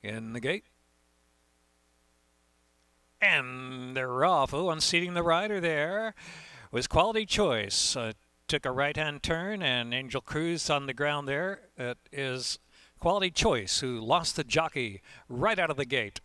in the gate. And they're off. Oh, unseating the rider there was Quality Choice. Took a right-hand turn, and Angel Cruz on the ground there. It is Quality Choice who lost the jockey right out of the gate.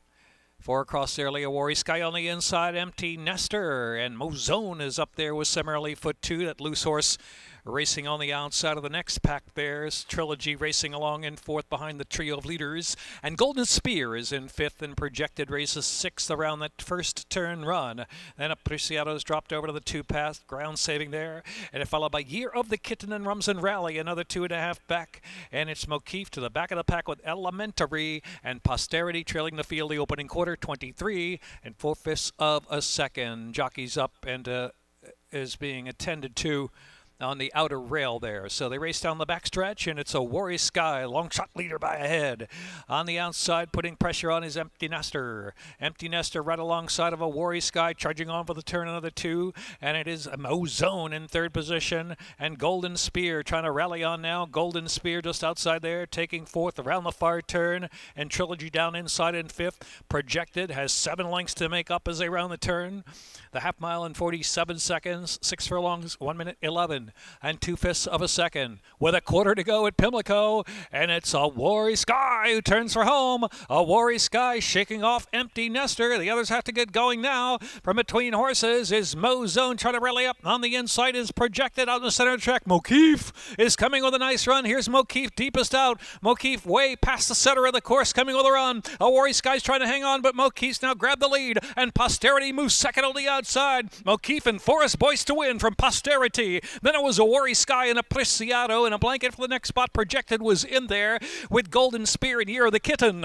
4 across early, a Worry Sky on the inside, Empty Nester, and Mozone is up there with Summerly Foot 2, that loose horse racing on the outside of the next pack. There's Trilogy racing along in 4th behind the trio of leaders, and Golden Spear is in 5th and projected races 6th around that first turn run. Then Apreciado's dropped over to the 2 path, ground saving there, and it followed by Year of the Kitten and Rumsen Rally, another 2.5 back, and it's Mokeef to the back of the pack with Elementary and Posterity trailing the field the opening quarter, 23 and 4/5 of a second. Jockey's up and is being attended to on the outer rail there. So they race down the backstretch, and it's a Worry Sky, long shot leader by a head. On the outside, putting pressure on is Empty Nester. Empty Nester right alongside of a Worry Sky, charging on for the turn, another 2, and it is Mozone in 3rd position, and Golden Spear trying to rally on now. Golden Spear just outside there, taking 4th around the far turn, and Trilogy down inside in 5th. Projected has 7 lengths to make up as they round the turn. The half mile in 47 seconds, 6 furlongs, 1 minute 11 and 2/5 of a second, with a quarter to go at Pimlico, and it's a Worry Sky who turns for home. A Worry Sky shaking off Empty Nester. The others have to get going now. From between horses is Mozone trying to rally up. On the inside is Projected out in the center of the track. Mokeef is coming with a nice run. Here's Mokeef deepest out. Mokeef way past the center of the course, coming with a run. A Worry Sky's trying to hang on, but Mokeef's now grabbed the lead, and Posterity moves second on the outside. Mokeef and Forest Boyce to win from Posterity. Then it was a Worry Sky and Apreciado, and a blanket for the next spot. Projected was in there with Golden Spear and Year of the Kitten.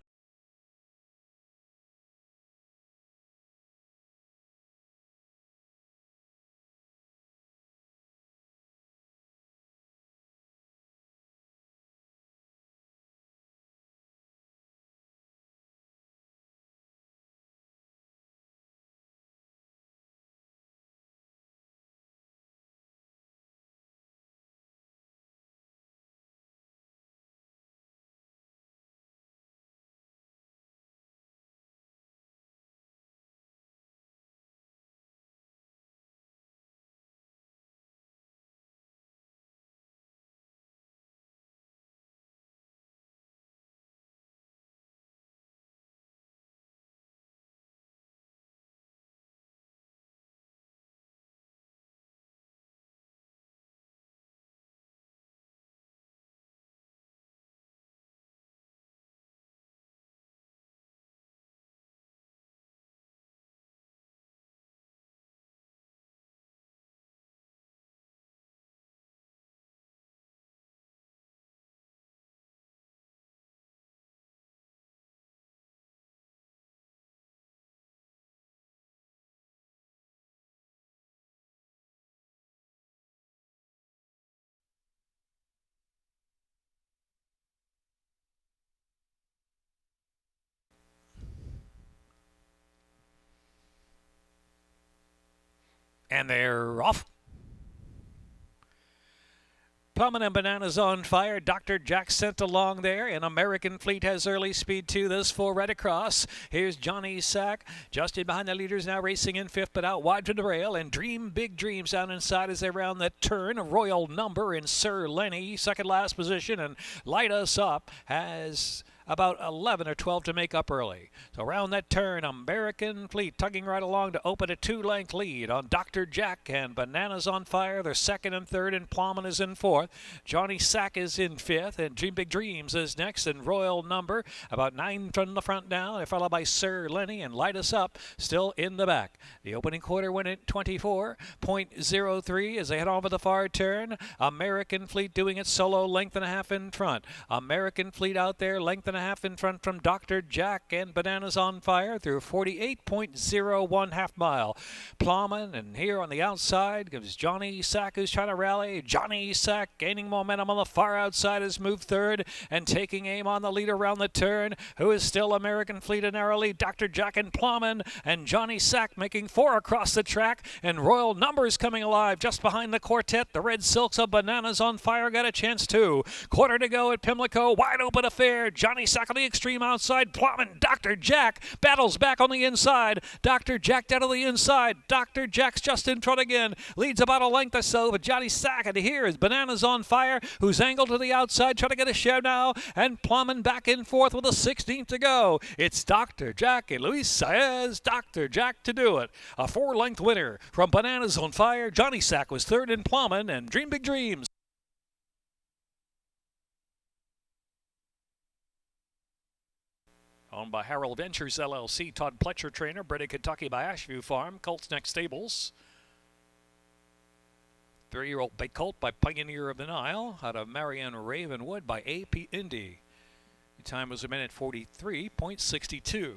And they're off. Plummet and Bananas on fire. Dr. Jack sent along there, and American Fleet has early speed too. Those 4 right across. Here's Johnny Sack just in behind the leaders, now racing in 5th, but out wide to the rail. And Dream Big Dreams down inside as they round that turn. A Royal Number in Sir Lenny, second last position, and Light Us Up has about 11 or 12 to make up early. So around that turn, American Fleet tugging right along to open a 2-length lead on Dr. Jack and Bananas on Fire. They're 2nd and 3rd, and Plowman is in 4th. Johnny Sack is in 5th, and Dream Big Dreams is next, and Royal Number about 9 from the front now. They're followed by Sir Lenny and Light Us Up still in the back. The opening quarter went at 24.03 as they head over the far turn. American Fleet doing it solo, length and a half in front. American Fleet out there, length and a half in front from Dr. Jack and Bananas on Fire through 48 48.01 half mile. Plowman, and here on the outside comes Johnny Sack, who's trying to rally. Johnny Sack gaining momentum on the far outside has moved third and taking aim on the lead around the turn, who is still American Fleet and narrowly Dr. Jack and Plowman, and Johnny Sack making 4 across the track, and Royal Numbers coming alive just behind the quartet. The Red Silks of Bananas on Fire got a chance too. Quarter to go at Pimlico, wide open affair. Johnny Sack on the extreme outside. Plowman, Dr. Jack battles back on the inside. Dr. Jack down to the inside. Dr. Jack's just in front again. Leads about a length or so, but Johnny Sack, and here is Bananas on Fire, who's angled to the outside, trying to get a share now, and Plowman back in fourth with a 16th to go. It's Dr. Jack and Luis Saez. Dr. Jack to do it. A 4-length winner from Bananas on Fire. Johnny Sack was third in Plowman, and Dream Big Dreams. Owned by Harold Ventures, LLC. Todd Pletcher trainer. Bred in Kentucky by Ashview Farm. Colts Neck Stables. 3-year-old bay colt by Pioneer of the Nile. Out of Marion Ravenwood by AP Indy. The time was a minute 43.62.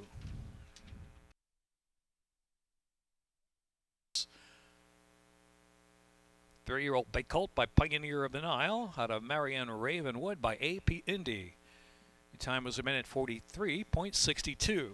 3-year-old bay colt by Pioneer of the Nile. Out of Marion Ravenwood by AP Indy. The time was a minute 43.62.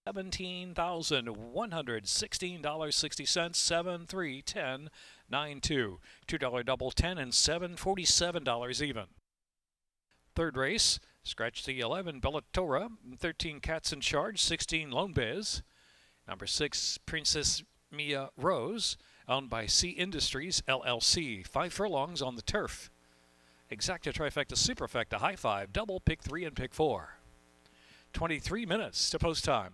$17,116.60, 7, 3, 10, 9, 2. $2 double 10 and $747 even. Third race, scratch the 11 Bellatora, 13 Cats in Charge, 16 Lone Biz. Number 6 Princess Mia Rose, owned by C Industries LLC. 5 furlongs on the turf. Exacta, trifecta, superfecta, high five, double, pick 3 and pick 4. 23 minutes to post time.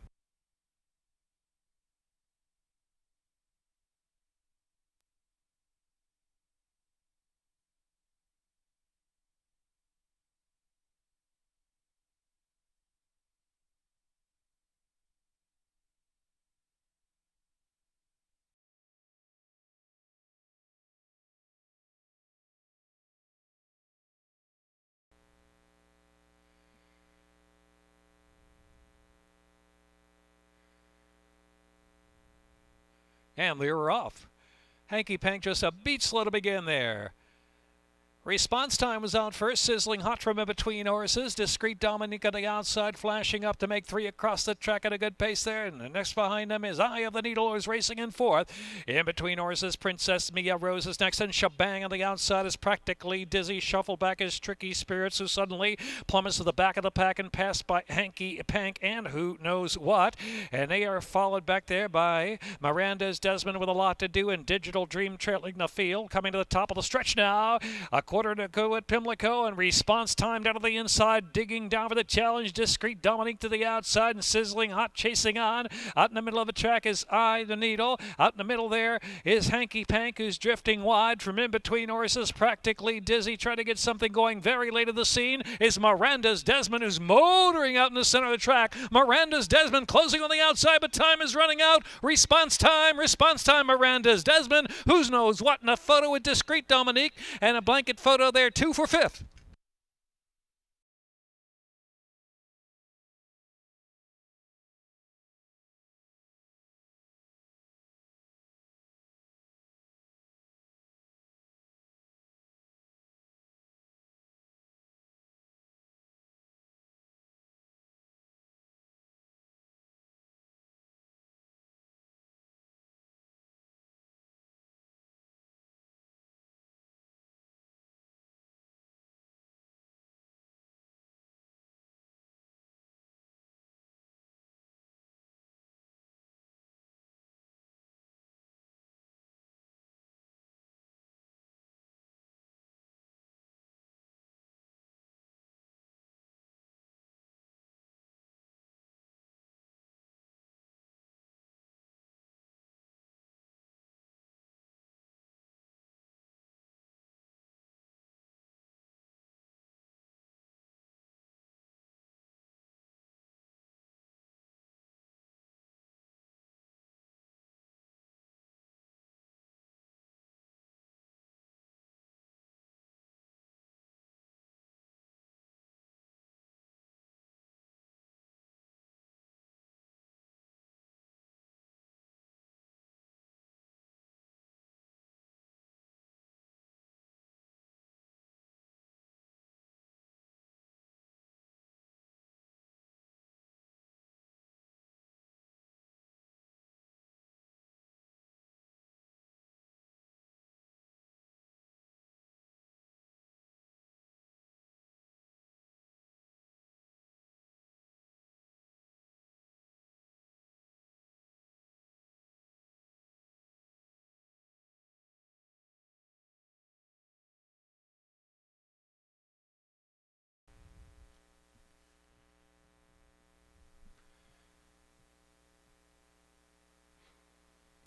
And we were off. Hanky Pank just a beat slow to begin there. Response time was out first, sizzling hot from in between horses. Discreet Dominique on the outside, flashing up to make 3 across the track at a good pace there. And the next behind them is Eye of the Needle, who's racing in fourth. In between horses, Princess Mia Rose is next, and Shebang on the outside is practically dizzy. Shuffled back is Tricky Spirits, who suddenly plummets to the back of the pack and passed by Hanky Pank and who knows what. And they are followed back there by Miranda's Desmond with a lot to do, and Digital Dream trailing the field. Coming to the top of the stretch now. A quarter to go at Pimlico, and response time down to the inside, digging down for the challenge. Discreet Dominique to the outside, and sizzling hot chasing on. Out in the middle of the track is Eye the Needle. Out in the middle there is Hanky Pank, who's drifting wide from in between horses, practically dizzy, trying to get something going. Very late in the scene is Miranda's Desmond, who's motoring out in the center of the track. Miranda's Desmond closing on the outside, but time is running out. Response time, Miranda's Desmond. Who knows what in a photo with Discreet Dominique, and a blanket photo there, 2 for 5th.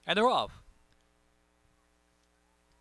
And they're off.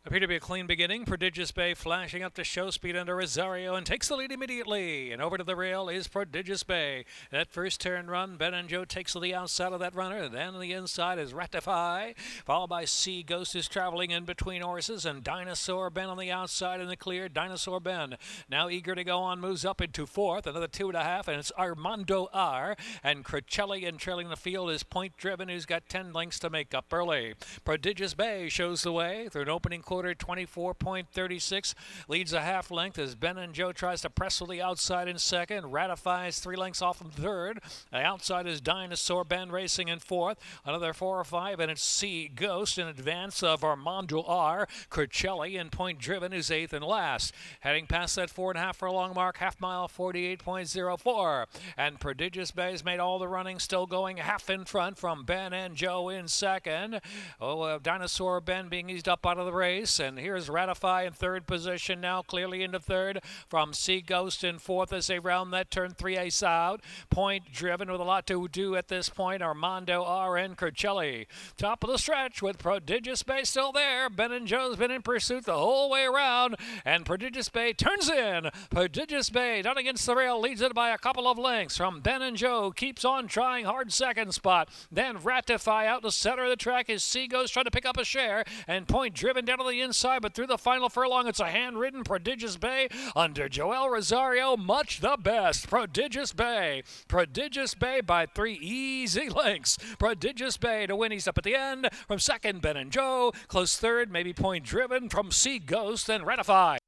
Appear to be a clean beginning. Prodigious Bay flashing up to show speed under Rosario and takes the lead immediately. And over to the rail is Prodigious Bay. That first turn run, Ben and Joe takes to the outside of that runner. Then on the inside is Ratify, followed by Sea Ghost is traveling in between horses, and Dinosaur Ben on the outside in the clear. Dinosaur Ben now eager to go on, moves up into fourth. Another 2.5, and it's Armando R. And CROUCHELLI, and trailing the field is Point Driven, who's got 10 lengths to make up early. Prodigious Bay shows the way through an opening quarter. 24.36, leads a half length as Ben and Joe tries to press to the outside in second. Ratifies 3 lengths off in third. The outside is Dinosaur Ben racing in fourth. Another 4 or 5, and it's Sea Ghost in advance of Armando R. CROUCHELLI and Point Driven, who's 8th and last. Heading past that 4.5 furlong mark, half mile 48.04. And Prodigious Bay's made all the running, still going half in front from Ben and Joe in second. Dinosaur Ben being eased up out of the race. And here's Ratify in third position now, clearly into third from Sea Ghost in fourth as they round that turn 3/8 out. Point Driven with a lot to do at this point. Armando R. and CROUCHELLI. Top of the stretch with Prodigious Bay still there. Ben and Joe's been in pursuit the whole way around, and Prodigious Bay turns in. Prodigious Bay down against the rail, leads it by a couple of lengths from Ben and Joe. Keeps on trying hard second spot. Then Ratify out the center of the track is Sea Ghost trying to pick up a share, and Point Driven down to the inside, but through the final furlong, it's a hand-ridden Prodigious Bay under Joel Rosario. Much the best. Prodigious Bay. Prodigious Bay by 3 easy lengths. Prodigious Bay to win. He's up at the end. From second, Ben and Joe. Close third, maybe Point Driven from Sea Ghost and Ratify.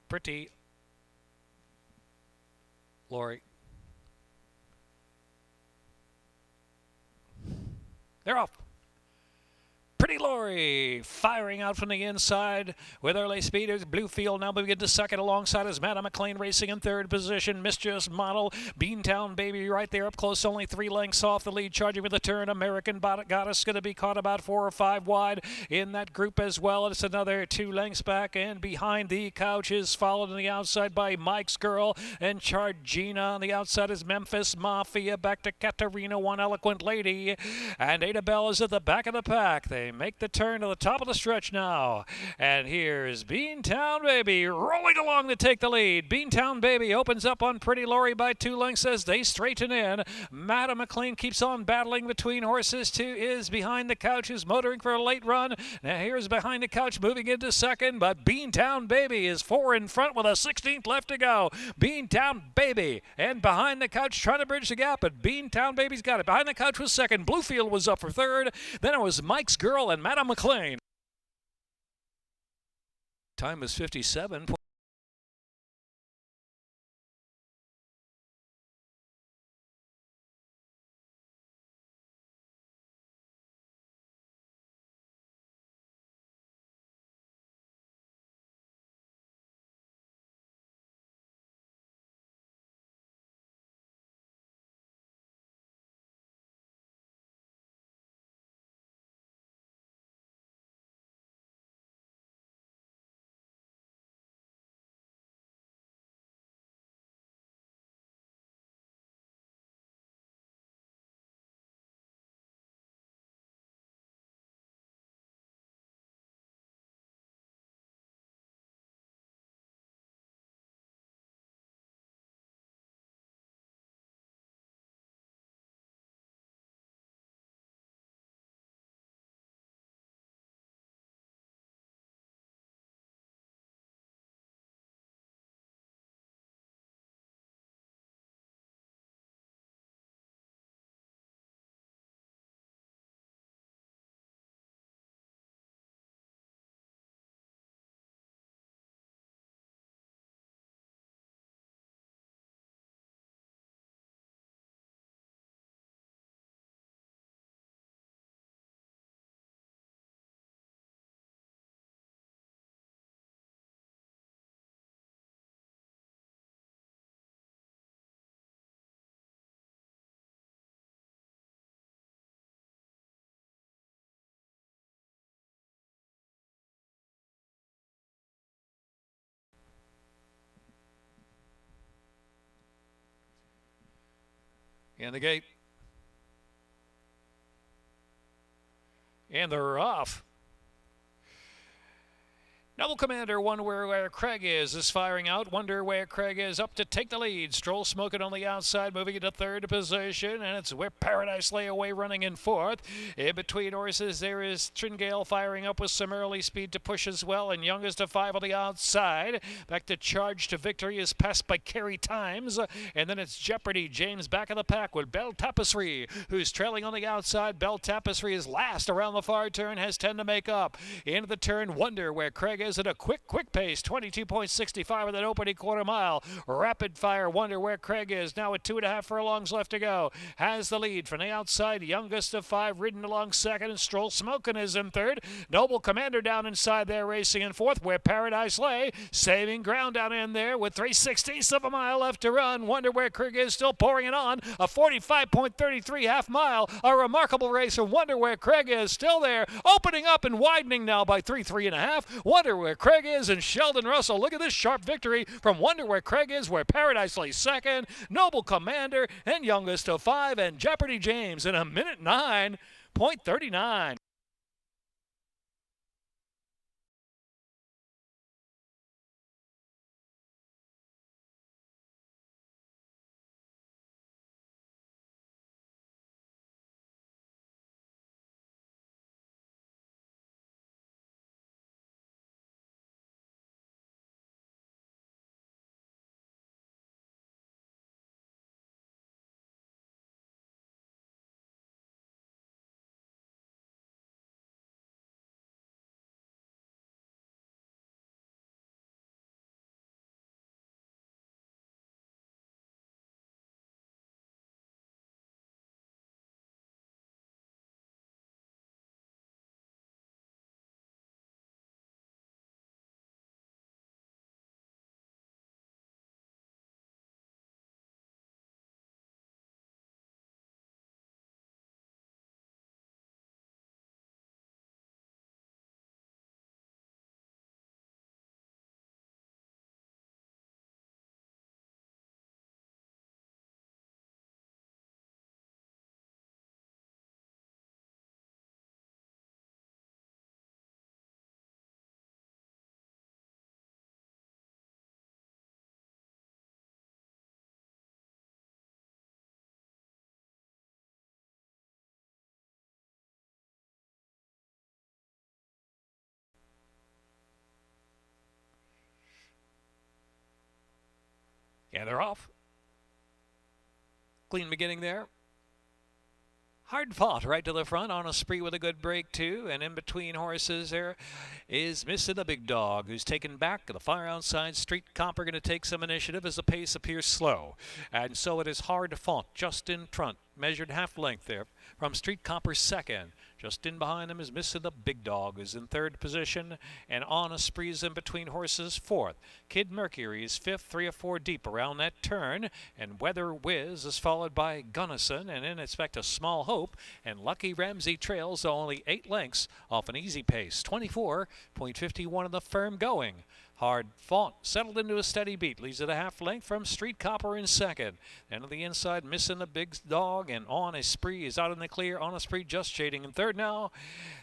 Pretty Lori. They're off. Pretty Lori firing out from the inside with early speeders. Bluefield now moving into second alongside as Madam McLean racing in third position. Mistress Model, Beantown Baby right there up close, only 3 lengths off the lead, charging with a turn. American Goddess going to be caught about 4 or 5 wide in that group as well. It's another 2 lengths back, and behind the couch is followed on the outside by Mike's Girl and Chargina. On the outside is Memphis Mafia, back to Katarina, One Eloquent Lady, and Ada Bell is at the back of the pack. They make the turn to the top of the stretch now. And here's Beantown Baby rolling along to take the lead. Beantown Baby opens up on Pretty Lori by 2 lengths as they straighten in. Madam McLean keeps on battling between horses. 2 is Behind the Couch, who's motoring for a late run. Now here's Behind the Couch moving into second, but Beantown Baby is 4 in front with a 16th left to go. Beantown Baby and Behind the Couch trying to bridge the gap, but Beantown Baby's got it. Behind the Couch was second. Bluefield was up for third. Then it was Mike's Girl and Madam McLean. Time is 57. in the gate. And they're off. Noble Commander, Wonder Where Craig is firing out. Wonder Where Craig is up to take the lead. Stroll Smoking on the outside, moving into third position. And it's Where Paradise Lay Away running in fourth. In between horses, there is Tringale firing up with some early speed to push as well. And Youngest of Five on the outside. Back to Charge to Victory is passed by Carey Times. And then it's Jeopardy. James back of the pack with Belle Tapestry, who's trailing on the outside. Belle Tapestry is last around the far turn, has 10 to make up. Into the turn, Wonder Where Craig is at a quick pace, 22.65 with an opening quarter mile. Rapid Fire, Wonder Where Craig is now with 2.5 furlongs left to go. Has the lead from the outside. Youngest of Five ridden along second, and Stroll Smoking is in third. Noble Commander down inside there racing in fourth. Where Paradise Lay saving ground down in there with 3/16 of a mile left to run. Wonder Where Craig is still pouring it on. A 45.33 half mile. A remarkable race, and Wonder Where Craig is still there, opening up and widening now by 3.5. Wonder Where Craig is and Sheldon Russell. Look at this sharp victory from Wonder Where Craig is, Where Paradise Lay second, Noble Commander, and Youngest of Five, and Jeopardy James in a minute 9.39. And they're off. Clean beginning there. Hard fought right to the front, on a spree with a good break too, and in between horses there is Missin the Big Dog, who's taken back. The far outside, Street Copper going to take some initiative as the pace appears slow, and so it is hard fought just in front, measured half length there from Street Copper second. Just in behind them is Missin the Big Dog, who's in third position, and on a spree is in between horses fourth. Kid Mercury is fifth, 3 or 4 deep around that turn, and Weather Whiz is followed by Gunnison, and in expect a Small Hope, and Lucky Ramsey trails only 8 lengths off an easy pace, 24.51 in the firm going. Hard fought, settled into a steady beat, leads at a half length from Street Copper in second. Then to the inside, Missin the Big Dog, and on a spree is out in the clear, on a spree just shading in third now.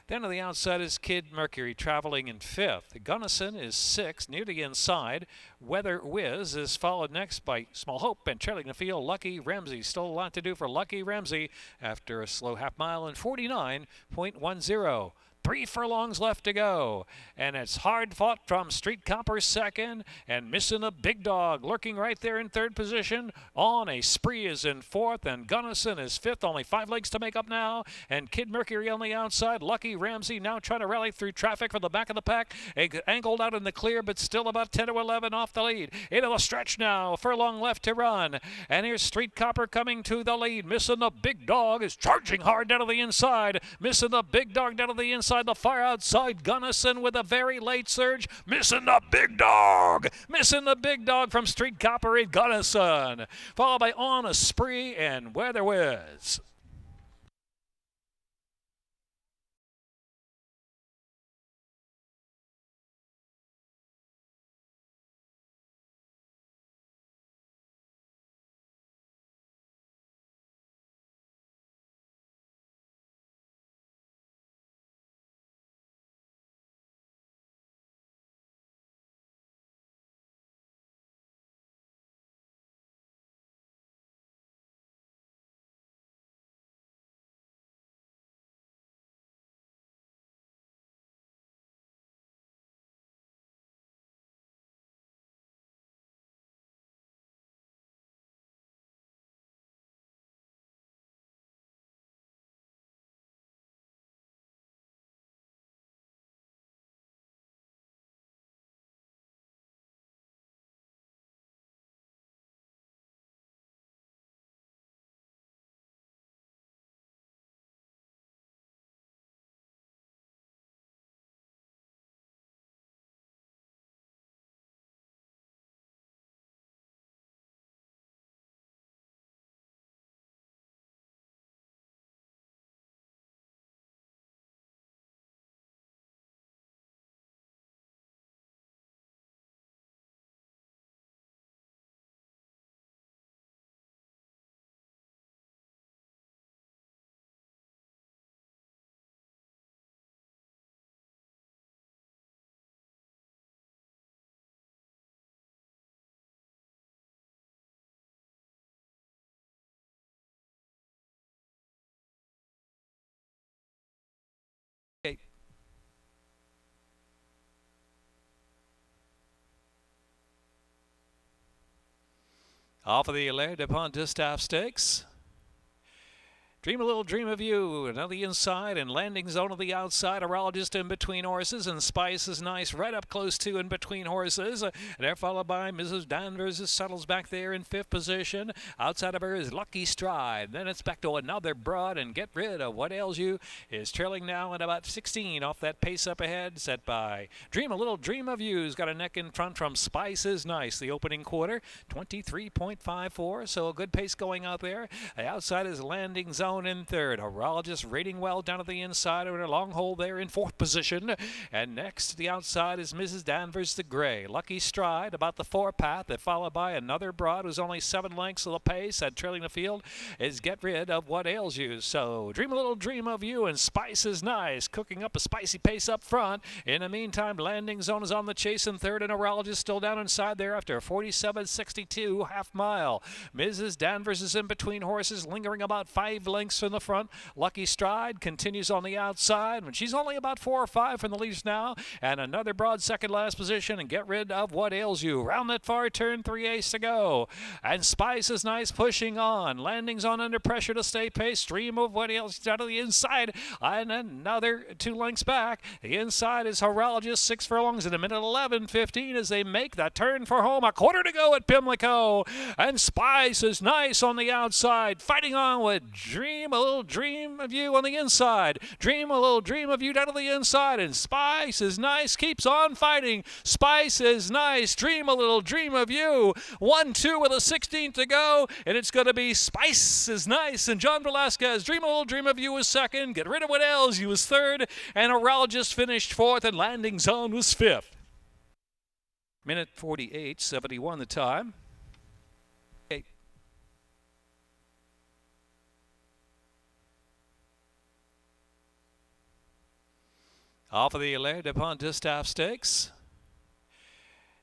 Then to the outside is Kid Mercury traveling in fifth. Gunnison is sixth, near the inside. Weather Whiz is followed next by Small Hope, and trailing the field, Lucky Ramsey. Still a lot to do for Lucky Ramsey after a slow half mile in 49.10. 3 furlongs left to go, and it's hard fought from Street Copper second, and Missin the Big Dog lurking right there in third position. On a spree is in fourth, and Gunnison is fifth, only 5 legs to make up now, and Kid Mercury on the outside. Lucky Ramsey now trying to rally through traffic from the back of the pack, angled out in the clear, but still about 10 to 11 off the lead. Into the stretch now, furlong left to run, and here's Street Copper coming to the lead. Missin the Big Dog is charging hard down to the inside. Missin the Big Dog down to the inside. The far outside, Gunnison with a very late surge. Missin the Big Dog. Missin the Big Dog from Street Copper and Gunnison. Followed by On a Spree and Weather Whiz. Off of the Hilaire de Pont Distaff Stakes. Dream a little dream of you, and on the inside and landing zone of the outside, Aurologist in between horses, and Spice is nice right up close to in between horses. They're followed by Mrs. Danvers, settles back there in 5th position. Outside of her is Lucky Stride. Then it's back to another broad, and Get Rid of What Ails You is trailing now at about 16 off that pace up ahead, set by Dream a Little Dream of You's got a neck in front from Spice is Nice. The opening quarter, 23.54, so a good pace going out there. The outside is Landing Zone in 3rd. Horologist rating well down to the inside in a long hole there in 4th position. And next to the outside is Mrs. Danvers the Gray. Lucky Stride about the 4 path, that followed by another broad who's only 7 lengths of the pace, and trailing the field is Get Rid of What Ails You. So Dream a Little Dream of You and Spice is Nice, cooking up a spicy pace up front. In the meantime, Landing Zone is on the chase in 3rd, and Horologist still down inside there after a 47.62 half mile. Mrs. Danvers is in between horses, lingering about 5 lengths from the front. Lucky Stride continues on the outside, and she's only about 4 or 5 from the leaders now. And another broad second last position, and Get Rid of What Ails You. Round that far turn, 3/8 to go. And Spice is Nice pushing on. Landing's on under pressure to stay pace. Stream of What Ails You out of the inside. And another 2 lengths back. The inside is Horologist, 6 furlongs in a minute 11:15 as they make the turn for home. A quarter to go at Pimlico. And Spice is Nice on the outside, fighting on with Dream a Little Dream of You on the inside. Dream a Little Dream of You down to the inside. And Spice is Nice keeps on fighting. Spice is Nice. Dream a Little Dream of You. 1-2 with a 16th to go. And it's going to be Spice is Nice and John Velasquez. Dream a Little Dream of You was 2nd. Get Rid of What Ails You was 3rd. And Horologist finished 4th, and Landing Zone was 5th. Minute 48:71 the time. Off of the Hilaire de Pont Distaff Stakes.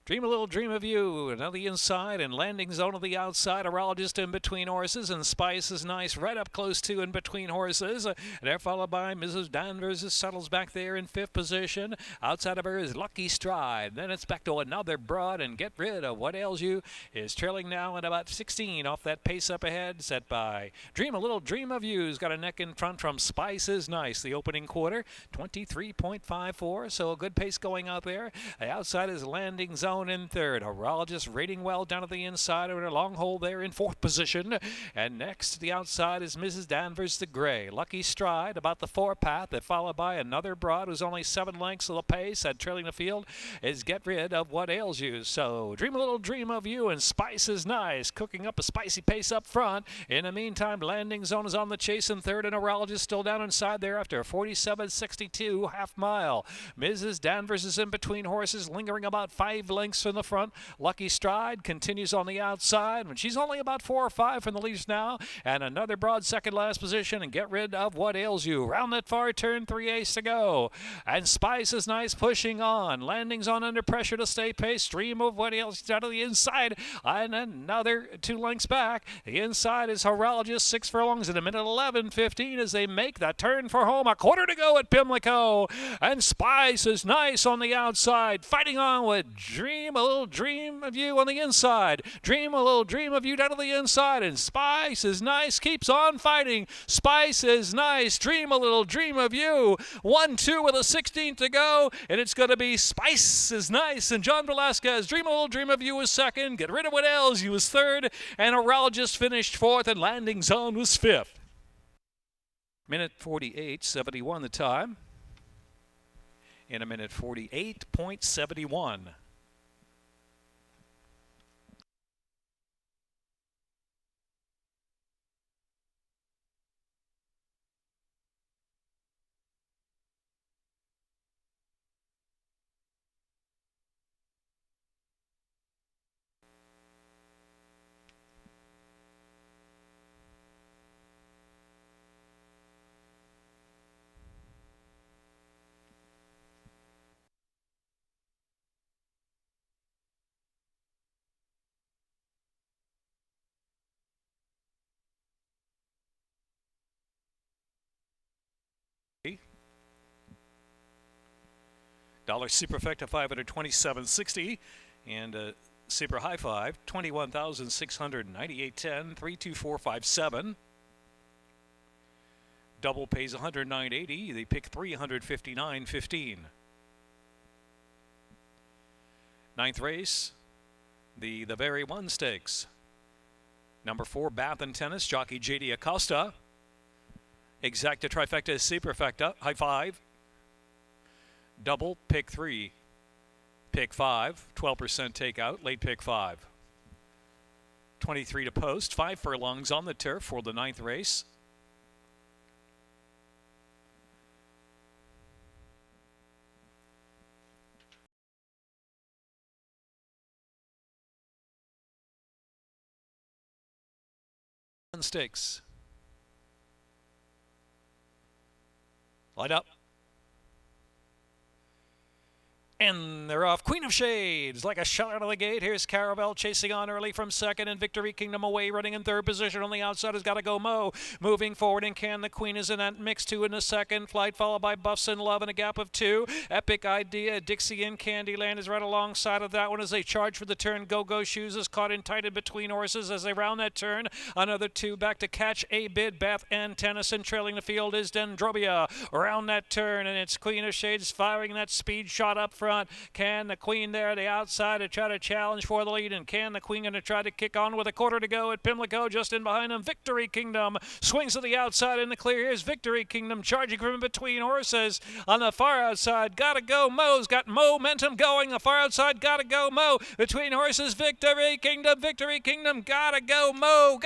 Dream a Little Dream of You, and on the inside and Landing Zone of the outside, Horologist in between horses, and Spice is Nice right up close to in between horses. They're followed by Mrs. Danvers, settles back there in 5th position. Outside of her is Lucky Stride. Then it's back to another broad, and Get Rid of What Ails You is trailing now at about 16 off that pace up ahead, set by Dream a Little Dream of You's got a neck in front from Spice is Nice. The opening quarter, 23.54, so a good pace going out there. The outside is Landing Zone in 3rd. Horologist rating well down at the inside in a long hole there in 4th position. And next to the outside is Mrs. Danvers the Gray. Lucky Stride about the 4 path, that followed by another broad who's only 7 lengths of the pace, and trailing the field is Get Rid of What Ails You. So Dream a Little Dream of You and Spice is Nice, cooking up a spicy pace up front. In the meantime, Landing Zone is on the chase in 3rd, and Horologist still down inside there after a 47.62 half mile. Mrs. Danvers is in between horses, lingering about 5 lengths from the front. Lucky Stride continues on the outside, and she's only about 4 or 5 from the leaders now. And another broad second last position, and Get Rid of What Ails You. Round that far turn, 3/8 to go. And Spice is Nice pushing on. Landing's on under pressure to stay pace. Stream of What Ails You out of the inside. And another 2 lengths back. The inside is Horologist, 6 furlongs in a minute 11:15 as they make the turn for home. A quarter to go at Pimlico. And Spice is Nice on the outside, fighting on with Dream a Little Dream of You on the inside. Dream a Little Dream of You down to the inside. And Spice is Nice keeps on fighting. Spice is Nice. Dream a Little Dream of You. 1-2 with a 16th to go. And it's going to be Spice is Nice and John Velasquez. Dream a Little Dream of You was 2nd. Get Rid of What Ails You was 3rd. And Horologist finished 4th, and Landing Zone was 5th. Minute 48:71 the time. In a minute 48.71. Dollar Superfecta 527.60, and Super High Five, 21,698.10, 32457. Double pays 109.80. They pick 359.15. Ninth race, the Very One Stakes. Number 4, Bath and Tennis, jockey J.D. Acosta. Exacta Trifecta Superfecta, High Five. Double, pick 3. Pick 5, 12% takeout, late pick 5. 23 to post, 5 furlongs on the turf for the 9th race. Stakes. Light up. And they're off. Queen of Shades, like a shot out of the gate. Here's Caravel chasing on early from second, and Victory Kingdom away, running in third position. On the outside has got to go Mo. Moving forward, and Can the Queen is in that mix. 2 in the second. Flight followed by Buffs in Love in a gap of 2. Epic Idea, Dixie and Candyland is right alongside of that one as they charge for the turn. Go-Go Shoes is caught in tight in between horses as they round that turn. Another 2 back to catch a bid. Bath and Tennyson trailing the field is Dendrobia around that turn, and it's Queen of Shades firing that speed shot up front. Can the Queen there the outside to try to challenge for the lead, and Can the Queen going to try to kick on with a quarter to go at Pimlico. Just in behind him, Victory Kingdom swings to the outside in the clear. Here's Victory Kingdom charging from in between horses. On the far outside, gotta go Mo's got momentum going. The far outside, gotta go Mo. Between horses, Victory Kingdom, gotta go Mo,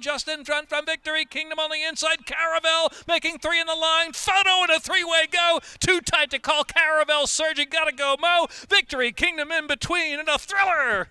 just in front from Victory Kingdom on the inside. Caravel making 3 in the line. Photo and a 3-way go. Too tight to call. Caravel surging, gotta go Mo. Victory Kingdom in between, and a thriller.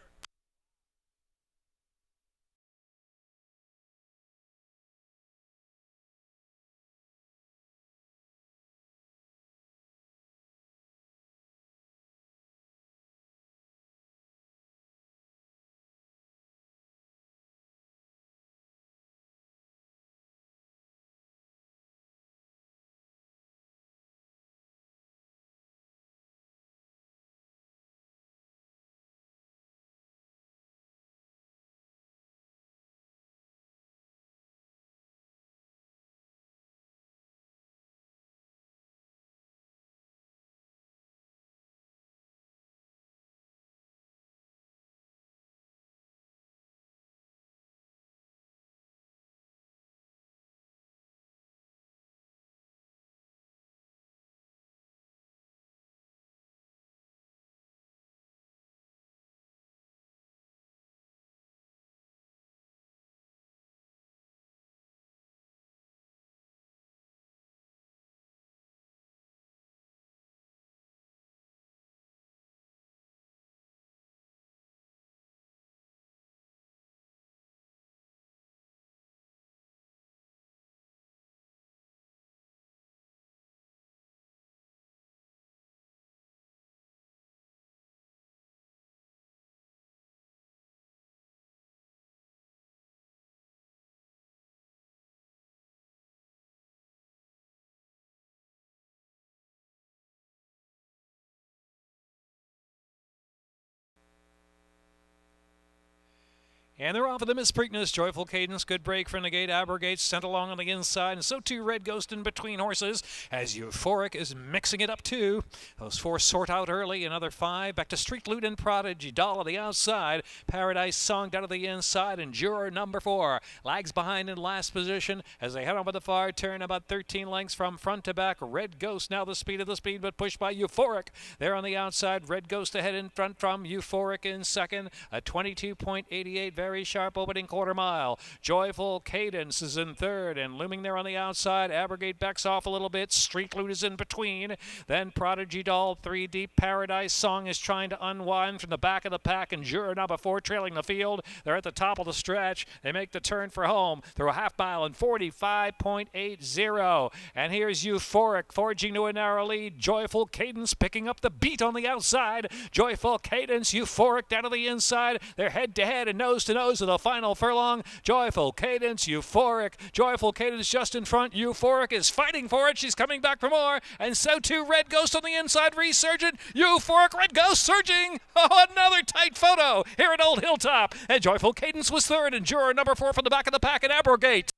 And they're off of the Miss Preakness. Joyful Cadence, good break from the gate. Abrogate sent along on the inside, and so too Red Ghost in between horses as Euphoric is mixing it up too. Those 4 sort out early. Another 5 back to Street Loot and Prodigy. Doll on the outside. Paradise Song down to the inside, and Juror number 4 lags behind in last position as they head over the far turn about 13 lengths from front to back. Red Ghost now the speed of the speed, but pushed by Euphoric. There on the outside. Red Ghost ahead in front from Euphoric in second. A 22.88 very sharp opening quarter mile. Joyful Cadence is in third, and looming there on the outside, Abrogate backs off a little bit. Street Loot is in between. Then Prodigy Doll 3 deep. Paradise Song is trying to unwind from the back of the pack, and Juror number 4 trailing the field. They're at the top of the stretch. They make the turn for home through a half mile in 45.80. And here's Euphoric forging to a narrow lead. Joyful Cadence picking up the beat on the outside. Joyful Cadence, Euphoric down to the inside. They're head to head and nose to nose. goes to the final furlong. Joyful Cadence, Euphoric. Joyful Cadence just in front. Euphoric is fighting for it. She's coming back for more. And so too Red Ghost on the inside. Resurgent. Euphoric. Red Ghost surging. Oh, another tight photo here at Old Hilltop. And Joyful Cadence was third. And Juror number 4 from the back of the pack at Abrogate.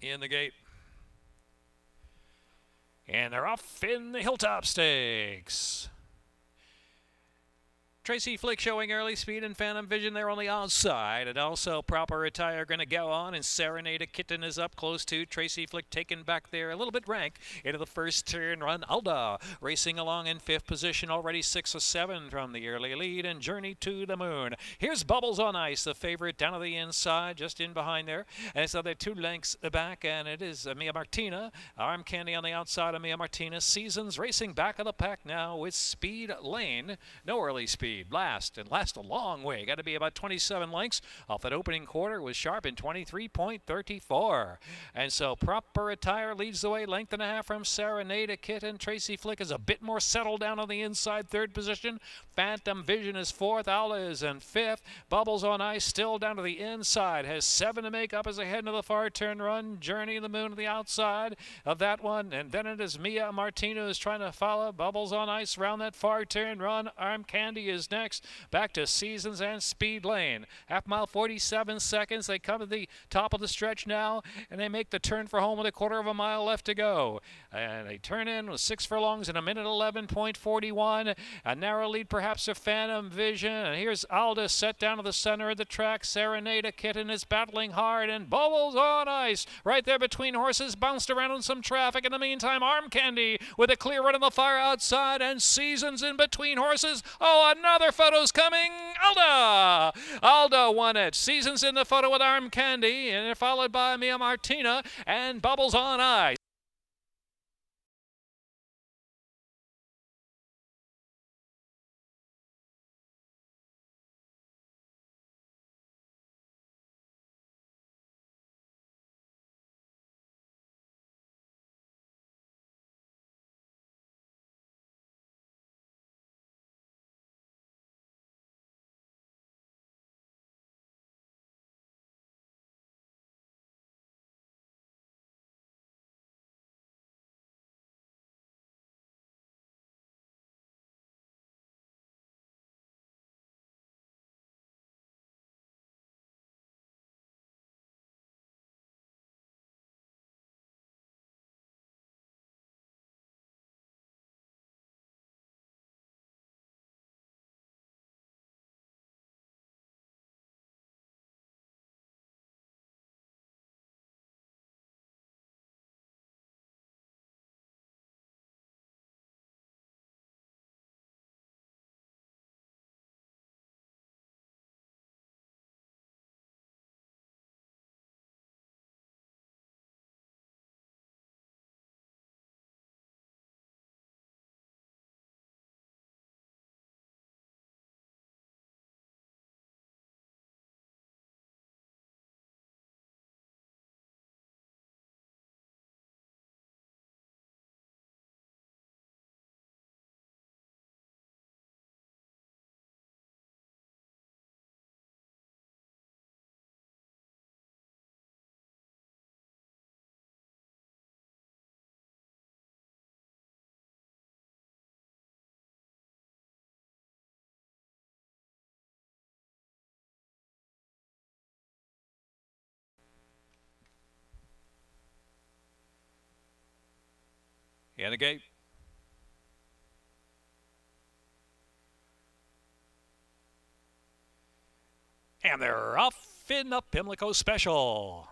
In the gate. And they're off in the Hilltop Stakes. Tracy Flick showing early speed and Phantom Vision there on the outside. And also Proper Attire going to go on. And Serenade a Kitten is up close to Tracy Flick taken back there a little bit rank into the first turn run. Alda racing along in 5th position, already 6 or 7 from the early lead. And Journey to the Moon. Here's Bubbles on Ice, the favorite down to the inside, just in behind there. And so they're 2 lengths back, and it is Mia Martina. Arm Candy on the outside of Mia Martina. Seasons racing back of the pack now with Speed Lane. No early speed. Last a long way. Got to be about 27 lengths off that opening quarter. Was sharp in 23.34. And so Proper Attire leads the way. Length and a half from Serenade a Kitten. Tracy Flick is a bit more settled down on the inside. 3rd position. Phantom Vision is 4th. Aula is in 5th. Bubbles on Ice still down to the inside. Has 7 to make up as ahead into the far turn run. Journey to the Moon to the outside of that one. And then it is Mia Martina who's trying to follow. Bubbles on Ice around that far turn run. Arm Candy is next. Back to Seasons and Speed Lane. Half mile, 47 seconds. They come to the top of the stretch now, and they make the turn for home with a quarter of a mile left to go. And they turn in with 6 furlongs in a minute 11.41. A narrow lead perhaps of Phantom Vision. And here's Alda set down to the center of the track. Serenade a Kitten is battling hard, and Bubbles on Ice right there between horses, bounced around in some traffic. In the meantime, Arm Candy with a clear run on the far outside, and Seasons in between horses. Oh, another photo's coming. Alda won it. Seasons in the photo with Arm Candy, and they're followed by Mia Martina and Bubbles on Ice. And a gate. And they're off in the Pimlico Special.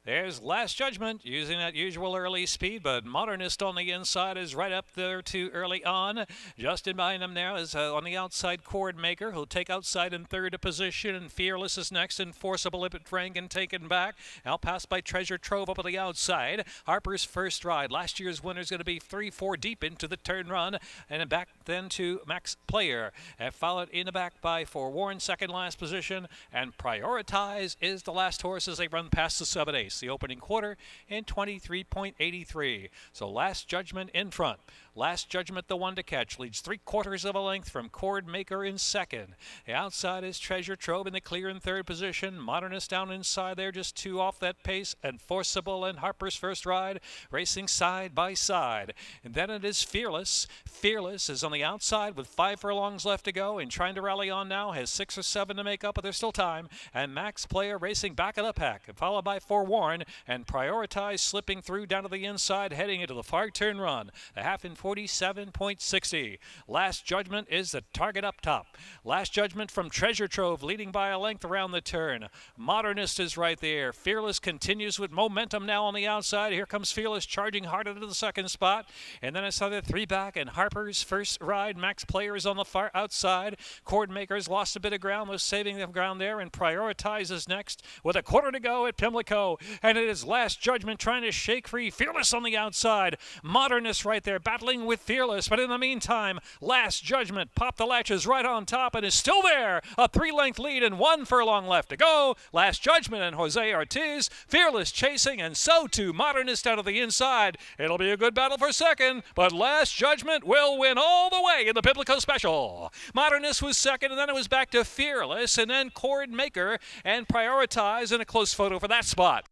There's Last Judgment using that usual early speed, but Modernist on the inside is right up there too early on. Just in behind him now is on the outside Chord Maker, who'll take outside in third position, and Fearless is next, and Forcible at rank and taken back. Outpassed by Treasure Trove up on the outside. Harper's First Ride. Last year's winner is going to be 3-4 deep into the turn run, and back then to Max Player. And followed in the back by Forewarned, second last position, and Prioritize is the last horse as they run past the 7/8. The opening quarter in 23.83. So Last Judgment in front. Last Judgment, the one to catch, leads 3/4 of a length from Chord Maker in second. The outside is Treasure Trove in the clear in third position. Modernist down inside there, just 2 off that pace, and Forcible and Harper's First Ride racing side by side. And then it is Fearless. Fearless is on the outside with 5 furlongs left to go and trying to rally on now, has 6 or 7 to make up, but there's still time. And Max Player racing back of the pack, followed by Forewarned, and Prioritize slipping through down to the inside, heading into the far turn run. The half in 47.60. Last Judgment is the target up top. Last Judgment from Treasure Trove leading by a length around the turn. Modernist is right there. Fearless continues with momentum now on the outside. Here comes Fearless charging hard into the second spot. And then I saw the 3 back, and Harper's First Ride. Max Player is on the far outside. Chord Maker's lost a bit of ground, was saving the ground there, and Prioritize is next with a quarter to go at Pimlico. And it is Last Judgment trying to shake free. Fearless on the outside. Modernist right there battling with Fearless, but in the meantime, Last Judgment popped the latches right on top and is still there. A 3-length lead and 1 furlong left to go. Last Judgment and Jose Ortiz. Fearless chasing, and so too Modernist out of the inside. It'll be a good battle for second, but Last Judgment will win all the way in the Pimlico Special. Modernist was second, and then it was back to Fearless, and then Chord Maker and Prioritize in a close photo for that spot.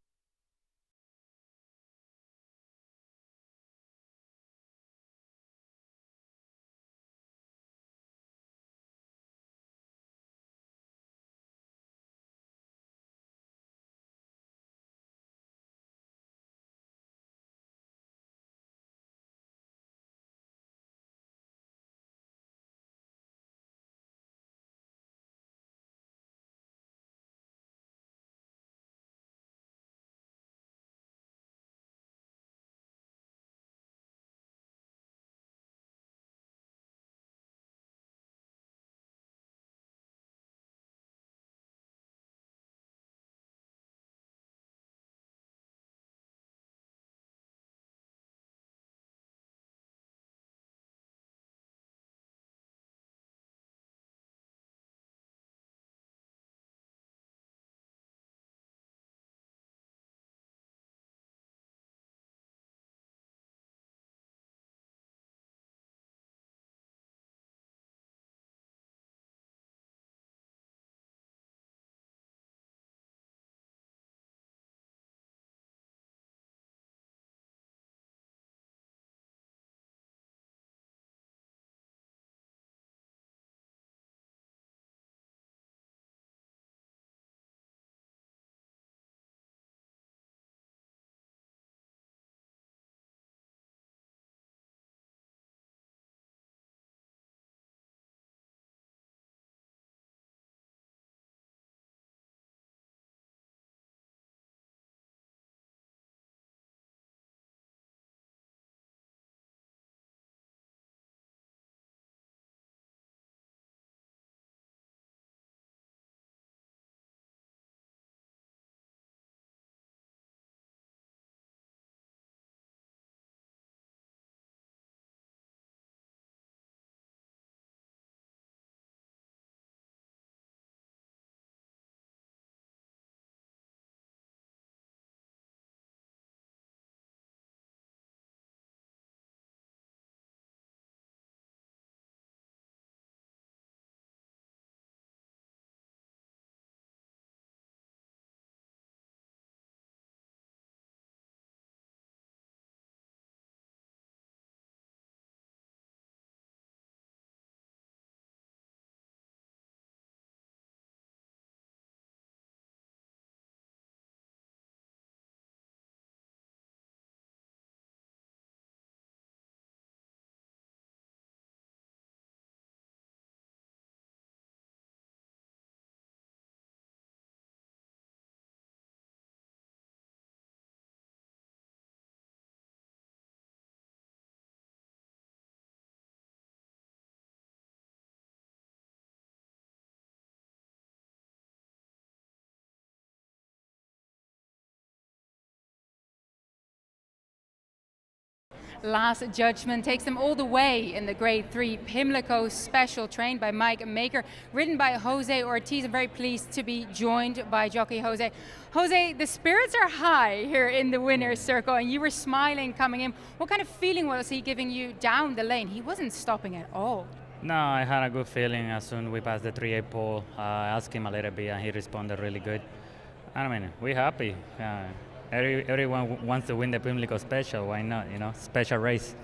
Last Judgment takes them all the way in the Grade 3 Pimlico Special, trained by Mike Maker, ridden by Jose Ortiz. I'm very pleased to be joined by jockey Jose. Jose, the spirits are high here in the winner's circle, and you were smiling coming in. What kind of feeling was he giving you down the lane? He wasn't stopping at all. No, I had a good feeling as soon as we passed the 3-8 pole. I asked him a little bit, and he responded really good. I mean, we're happy. Everyone wants to win the Pimlico Special. Why not? You know, special race.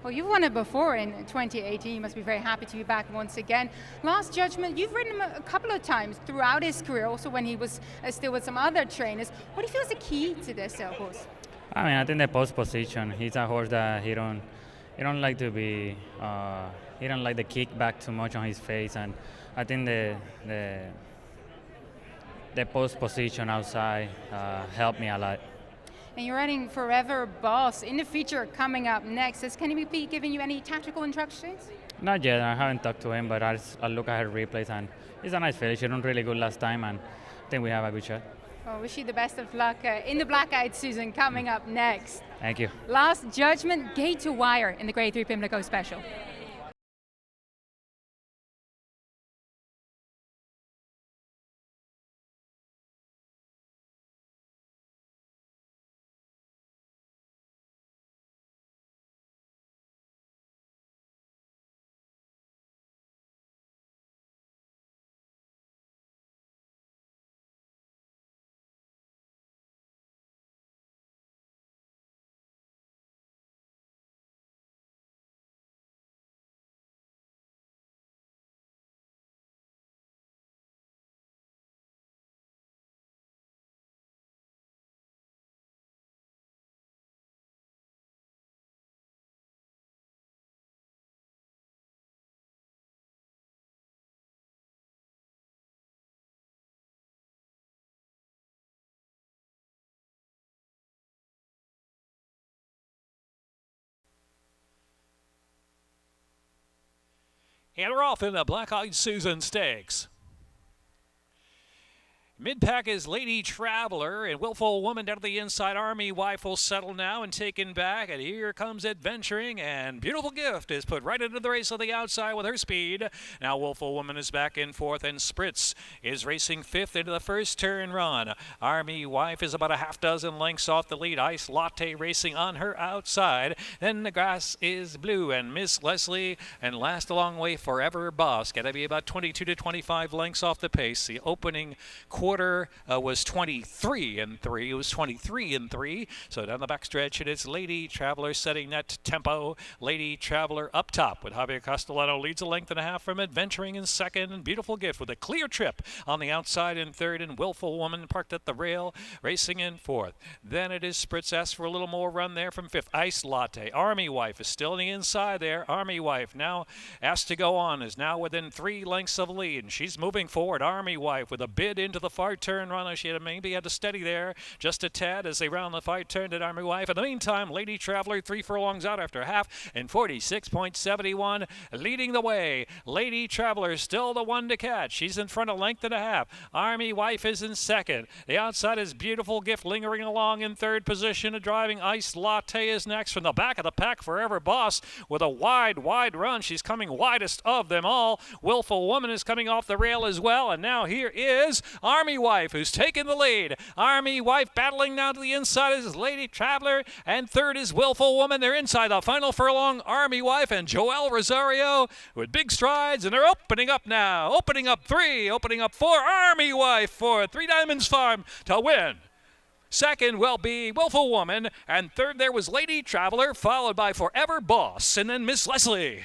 Well, you've won it before in 2018. You must be very happy to be back once again. Last Judgment, you've ridden him a couple of times throughout his career, also when he was still with some other trainers. What do you feel is the key to this horse? I mean, I think the post position. He's a horse that he don't like to be. He don't like the kick back too much on his face, and I think the post position outside helped me a lot. And you're riding Forever Boss in the feature coming up next. Can he be giving you any tactical instructions? Not yet. I haven't talked to him, but I'll look at her replays, and it's a nice finish. She done really good last time, and I think we have a good shot. Well, wish you the best of luck in the Blackout season coming up next. Thank you. Last Judgment, gate to wire in the Grade 3 Pimlico Special. And we're off in the Black-Eyed Susan Stakes. Mid-pack is Lady Traveler, and Willful Woman down to the inside. Army Wife will settle now and taken back, and here comes Adventuring, and Beautiful Gift is put right into the race on the outside with her speed. Now Willful Woman is back in fourth, and Spritz is racing fifth into the first turn run. Army Wife is about a half dozen lengths off the lead. Ice Latte racing on her outside. Then the grass is blue, and Miss Leslie, and last a long way Forever Boss. Got to be about 22 to 25 lengths off the pace. The opening quarter was 23 and 3. It was 23 and 3. So down the backstretch, it is Lady Traveler setting that tempo. Lady Traveler up top with Javier Castellano leads a length and a half from Adventuring in second, and Beautiful Gift with a clear trip on the outside in third, and Willful Woman parked at the rail racing in fourth. Then it is Spritz asked for a little more run there from fifth. Ice Latte. Army Wife is still on the inside there. Army Wife now asked to go on, is now within 3 lengths of the lead, and she's moving forward. Army Wife with a bid into the far turn run. She had to steady there just a tad as they round the far turn to Army Wife. In the meantime, Lady Traveler 3 furlongs out after half, and 46.71 leading the way. Lady Traveler still the one to catch. She's in front a length and a half. Army Wife is in second. The outside is Beautiful Gift lingering along in third position. A driving Ice Latte is next. From the back of the pack, Forever Boss with a wide run. She's coming widest of them all. Willful Woman is coming off the rail as well, and now here is Army Wife, who's taken the lead. Army Wife battling now to the inside is Lady Traveler, and third is Willful Woman. They're inside the final furlong. Army Wife and Joel Rosario with big strides, and they're opening up now. Opening up 3, opening up 4. Army Wife for Three Diamonds Farm to win. Second will be Willful Woman, and third there was Lady Traveler, followed by Forever Boss, and then Miss Leslie.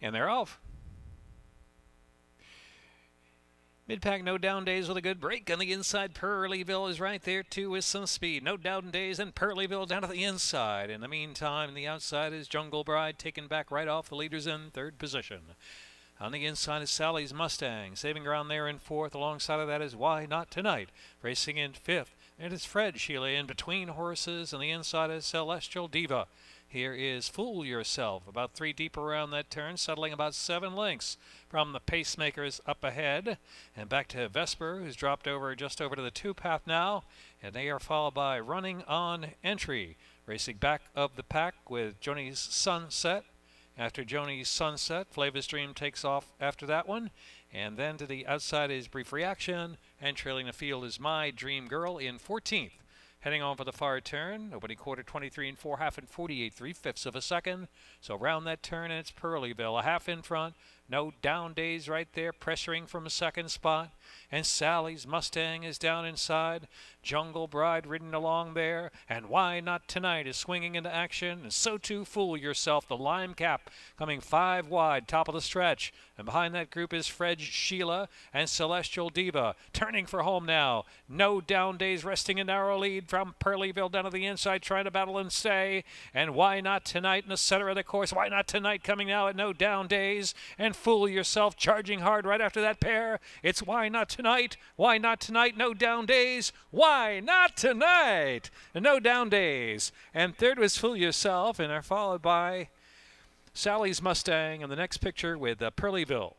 And they're off. Mid-pack, No Down Days with a good break on the inside. Purleyville is right there, too, with some speed. No Down Days and Purleyville down to the inside. In the meantime, the outside is Jungle Bride, taken back right off the leaders in third position. On the inside is Sally's Mustang, saving ground there in fourth. Alongside of that is Why Not Tonight, racing in fifth. And it's Fred Sheila in between horses, and the inside is Celestial Diva. Here is Fool Yourself, about 3 deep around that turn, settling about 7 lengths from the pacemakers up ahead. And back to Vesper, who's dropped over just over to the 2-path now. And they are followed by Running On Entry, racing back of the pack with Joni's Sunset. After Joni's Sunset, Flavor's Dream takes off after that one. And then to the outside is Brief Reaction, and trailing the field is My Dream Girl in 14th. Heading on for the far turn, opening quarter 23 4/2 and 48 3/5 of a second. So around that turn, and it's Purleyville, a half in front. No Down Days right there, pressuring from a second spot. And Sally's Mustang is down inside. Jungle Bride ridden along there. And Why Not Tonight is swinging into action. And so too Fool Yourself, the Lime Cap, coming 5 wide, top of the stretch. And behind that group is Fred Sheila and Celestial Diva. Turning for home now. No Down Days resting a narrow lead from Purleyville down to the inside, trying to battle and stay. And Why Not Tonight in the center of the course. Why Not Tonight coming now at No Down Days. And Fool Yourself charging hard right after that pair. It's Why Not Tonight, Why Not Tonight, No Down Days, Why Not Tonight, No Down Days. And third was Fool Yourself, and are followed by Sally's Mustang in the next picture with Purleyville.